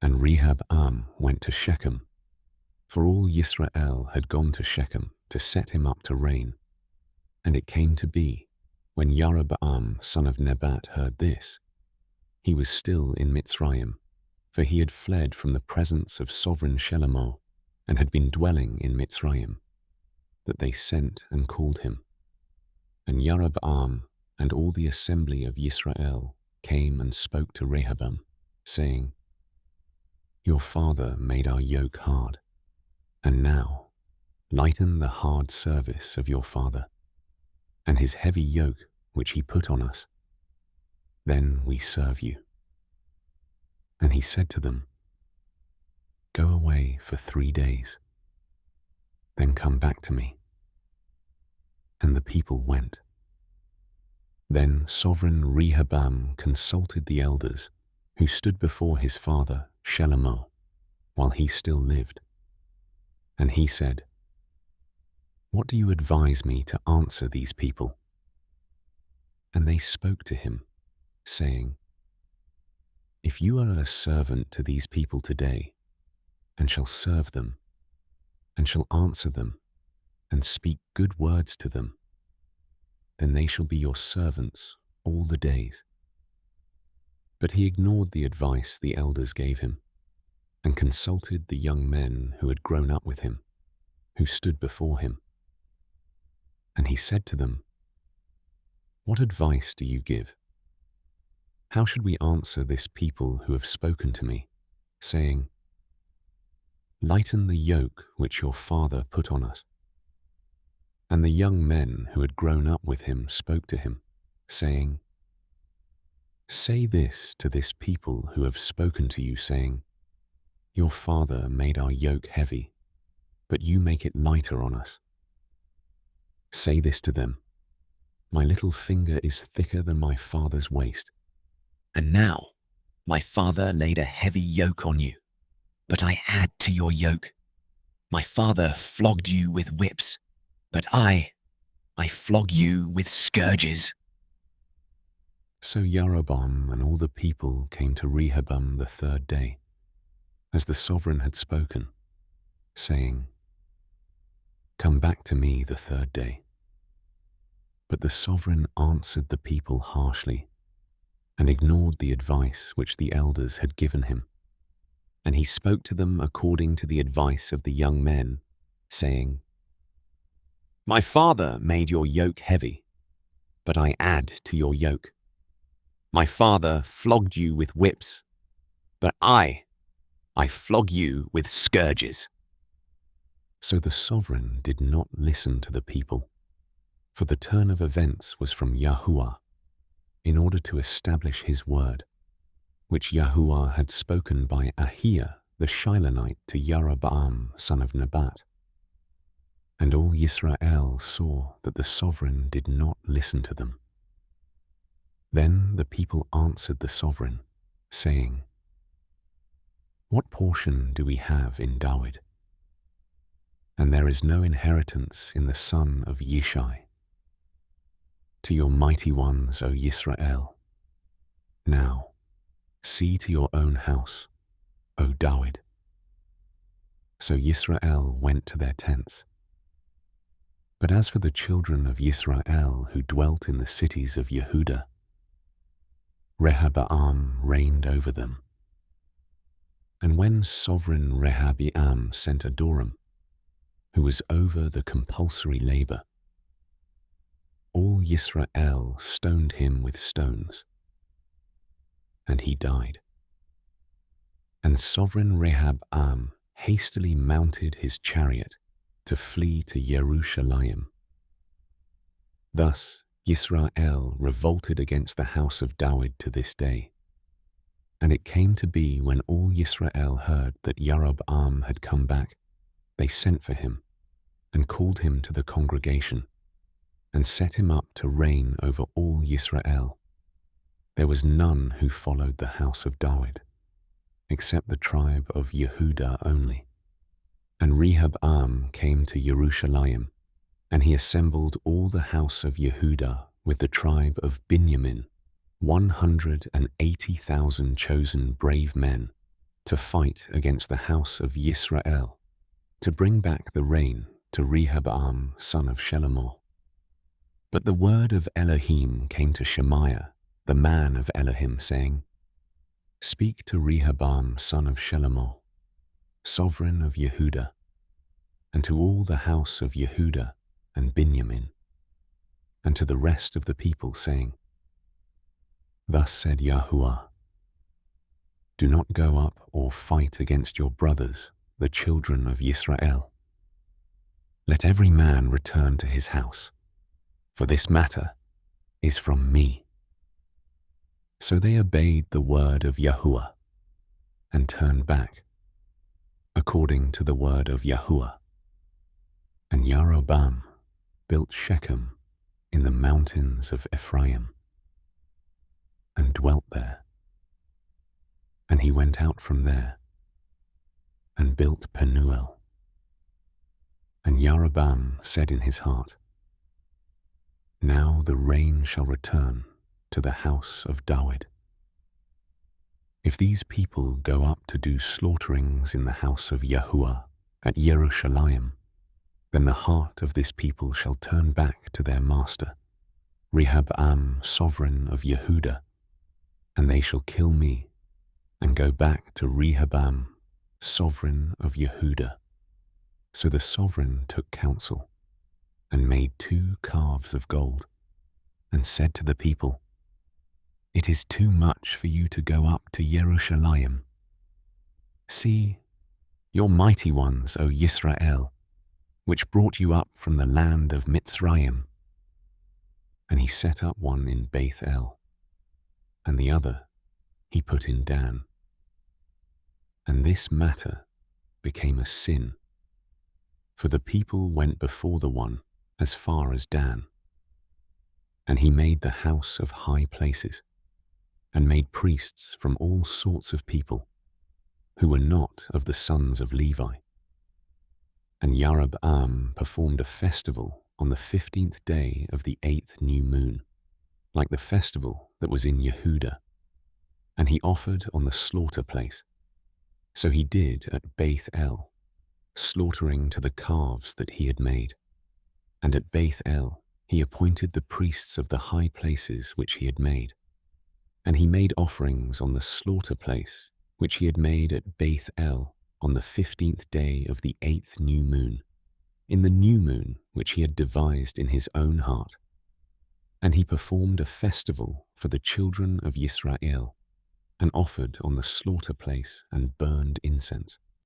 And Rehoboam went to Shechem, for all Yisrael had gone to Shechem to set him up to reign. And it came to be, when Jeroboam son of Nebat heard this, he was still in Mitzrayim, for he had fled from the presence of sovereign Shelomo, and had been dwelling in Mitzrayim, that they sent and called him. And Jeroboam and all the assembly of Yisrael came and spoke to Rehoboam, saying, Your father made our yoke hard, and now lighten the hard service of your father, and his heavy yoke which he put on us. Then we serve you. And he said to them, Go away for 3 days, then come back to me. And the people went. Then sovereign Rehoboam consulted the elders who stood before his father Shelomo while he still lived. And he said, What do you advise me to answer these people? And they spoke to him, saying, If you are a servant to these people today, and shall serve them, and shall answer them, and speak good words to them, then they shall be your servants all the days. But he ignored the advice the elders gave him, and consulted the young men who had grown up with him, who stood before him. And he said to them, What advice do you give? How should we answer this people who have spoken to me, saying, Lighten the yoke which your father put on us? And the young men who had grown up with him spoke to him, saying, Say this to this people who have spoken to you, saying, Your father made our yoke heavy, but you make it lighter on us. Say this to them, My little finger is thicker than my father's waist. And now my father laid a heavy yoke on you, but I add to your yoke. My father flogged you with whips, but I flog you with scourges. So Jeroboam and all the people came to Rehoboam the 3rd day, as the sovereign had spoken, saying, Come back to me the 3rd day. But the sovereign answered the people harshly, and ignored the advice which the elders had given him. And he spoke to them according to the advice of the young men, saying, My father made your yoke heavy, but I add to your yoke. My father flogged you with whips, but I flog you with scourges. So the sovereign did not listen to the people, for the turn of events was from Yahuah, in order to establish his word, which Yahuah had spoken by Ahiah the Shilonite to Jeroboam son of Nebat. And all Yisrael saw that the sovereign did not listen to them. Then the people answered the sovereign, saying, What portion do we have in David? And there is no inheritance in the son of Yishai. To your mighty ones, O Yisrael, now see to your own house, O David. So Yisrael went to their tents. But as for the children of Yisrael who dwelt in the cities of Yehudah, Rehoboam reigned over them. And when sovereign Rehoboam sent Adoram, who was over the compulsory labor, all Yisrael stoned him with stones, and he died. And sovereign Rehoboam hastily mounted his chariot to flee to Jerusalem. Thus Yisrael revolted against the house of David to this day. And it came to be when all Yisrael heard that Jeroboam had come back, they sent for him and called him to the congregation and set him up to reign over all Yisrael. There was none who followed the house of David, except the tribe of Yehudah only. And Rehoboam came to Jerusalem, and he assembled all the house of Yehudah with the tribe of Benjamin, 180,000 chosen brave men, to fight against the house of Yisrael, to bring back the rain to Rehoboam son of Shelomoth. But the word of Elohim came to Shemaiah, the man of Elohim, saying, Speak to Rehoboam son of Shelomoth, sovereign of Yehudah, and to all the house of Yehudah and Binyamin, and to the rest of the people, saying, Thus said Yahuah, Do not go up or fight against your brothers, the children of Yisrael. Let every man return to his house, for this matter is from me. So they obeyed the word of Yahuah and turned back, according to the word of Yahuah. And Yaroboam built Shechem in the mountains of Ephraim, and dwelt there. And he went out from there, and built Penuel. And Yaroboam said in his heart, Now the rain shall return to the house of David. If these people go up to do slaughterings in the house of Yahuah at Jerusalem, then the heart of this people shall turn back to their master, Rehoboam, sovereign of Yehudah, and they shall kill me, and go back to Rehoboam, sovereign of Yehudah. So the sovereign took counsel, and made 2 calves of gold, and said to the people, It is too much for you to go up to Jerusalem. See, your mighty ones, O Yisrael, which brought you up from the land of Mitzrayim. And he set up one in Beth-el, and the other he put in Dan. And this matter became a sin, for the people went before the one as far as Dan. And he made the house of high places, and made priests from all sorts of people, who were not of the sons of Levi. And Yaroboam performed a festival on the 15th day of the 8th new moon, like the festival that was in Yehudah, and he offered on the slaughter place. So he did at Beth-el, slaughtering to the calves that he had made. And at Beth-el he appointed the priests of the high places which he had made. And he made offerings on the slaughter place which he had made at Beth-el on the 15th day of the 8th new moon, in the new moon which he had devised in his own heart. And he performed a festival for the children of Yisrael, and offered on the slaughter place and burned incense.